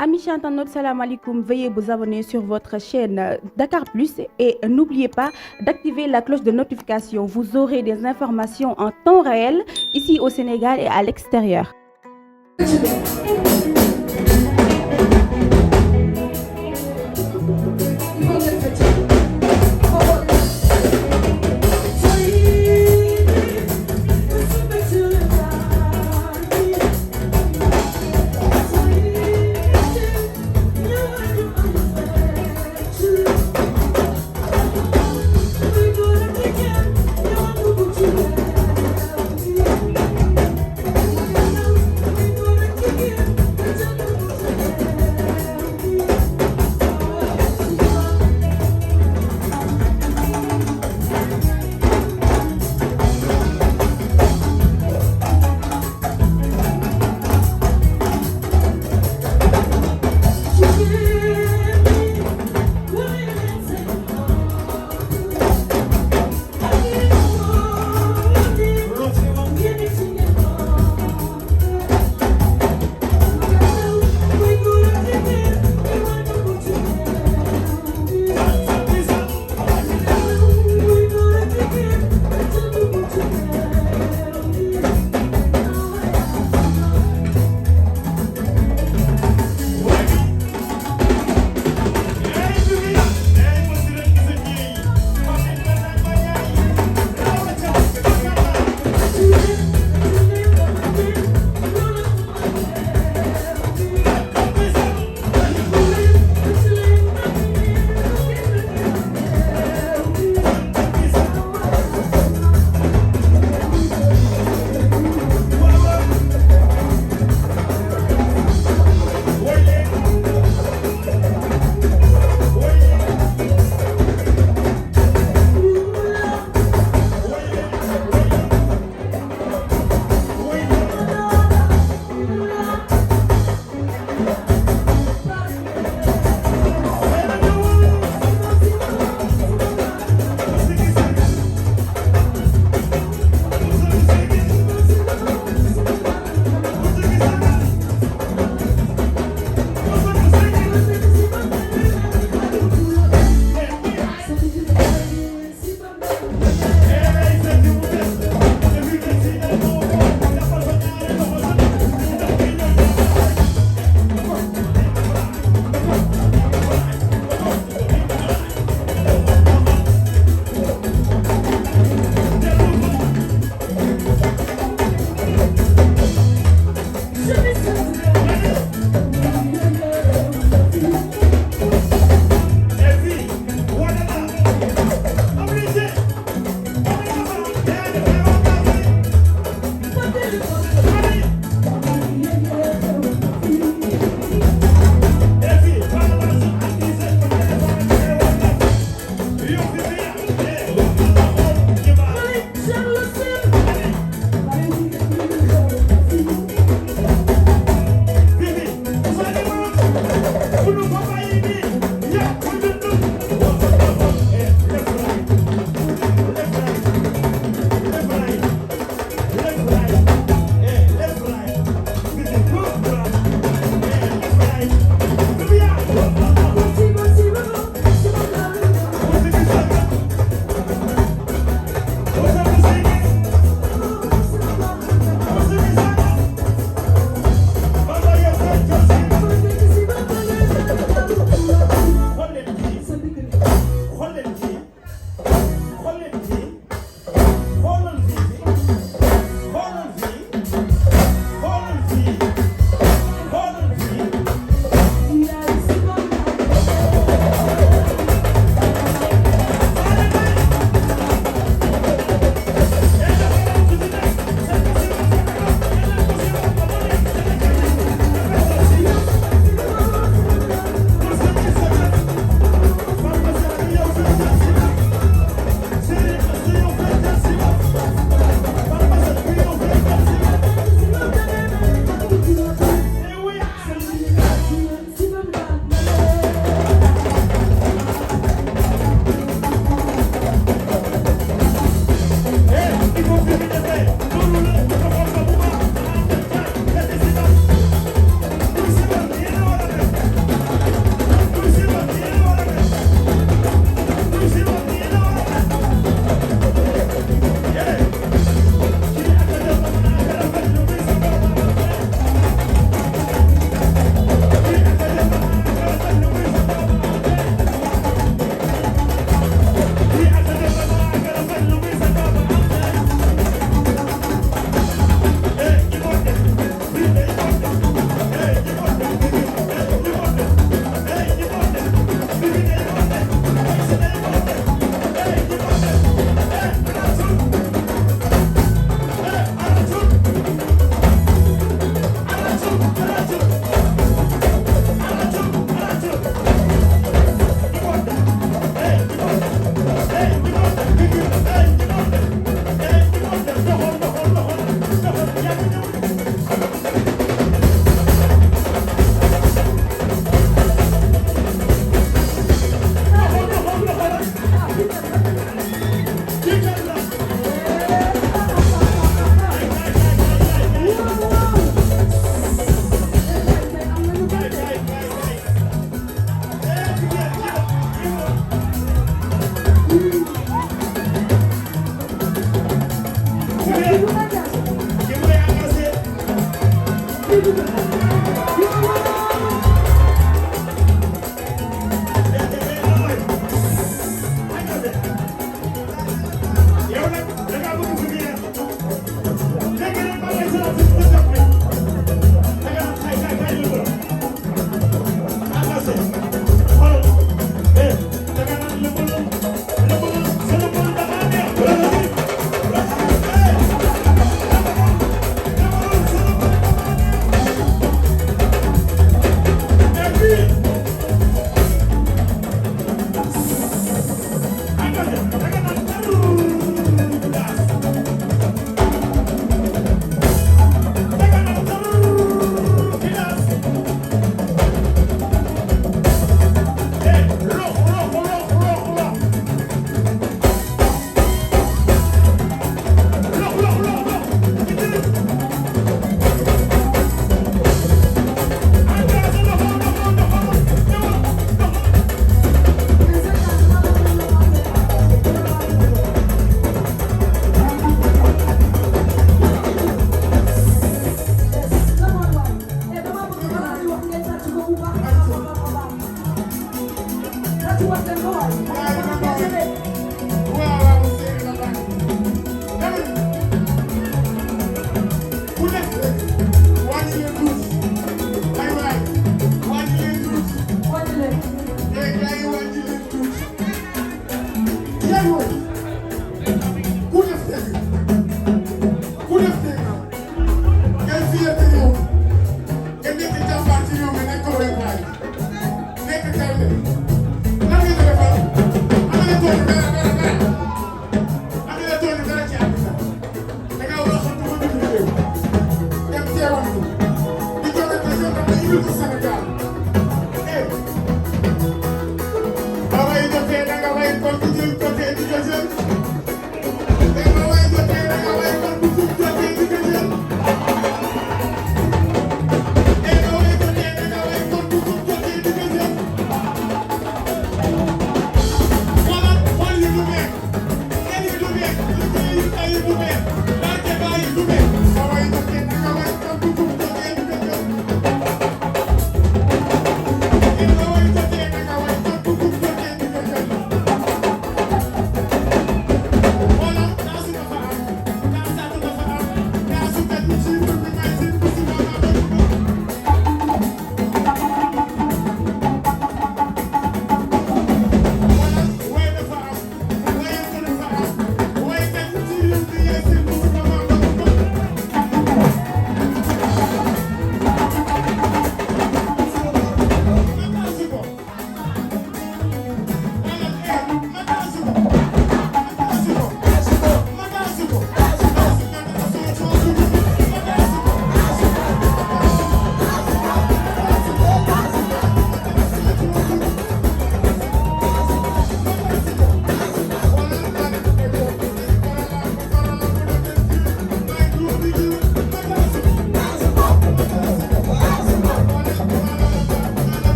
Amis internautes, salam alaikum. Veuillez vous abonner sur votre chaîne Dakar Plus et n'oubliez pas d'activer la cloche de notification. Vous aurez des informations en temps réel ici au Sénégal et à l'extérieur. Yeah.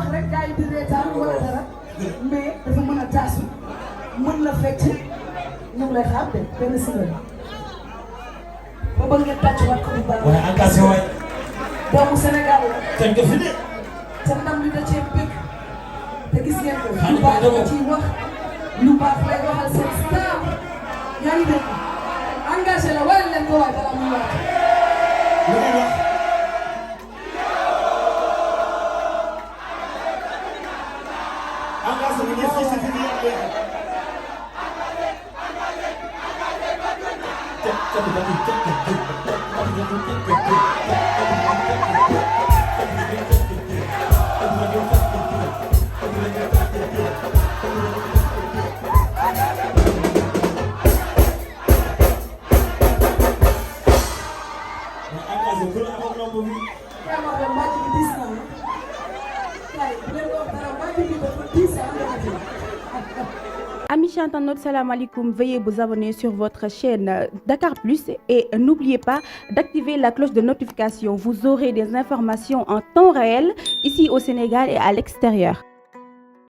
wax rek gars yi di reetaan wala dara mais dafa mën a taasu mën na fecc ñu ngi lay xaar de benn single ba bëgg ngeen tàccuwaat ko bu baax. waaye engagé waay. doomu Sénégal la. tey nga fi de. te ndam li da cee bëgg te gis ngeen ko. lu baax la ciy wax lu baax lay waxal seen star yaa ngi dégg engagé la wala leen ko waay balaa muy wax. lu muy wax. engagé bi ñëpp ci si fi ñu yàq Amis internautes, salam alaikum. Veuillez vous abonner sur votre chaîne Dakar Plus et n'oubliez pas d'activer la cloche de notification. Vous aurez des informations en temps réel ici au Sénégal et à l'extérieur.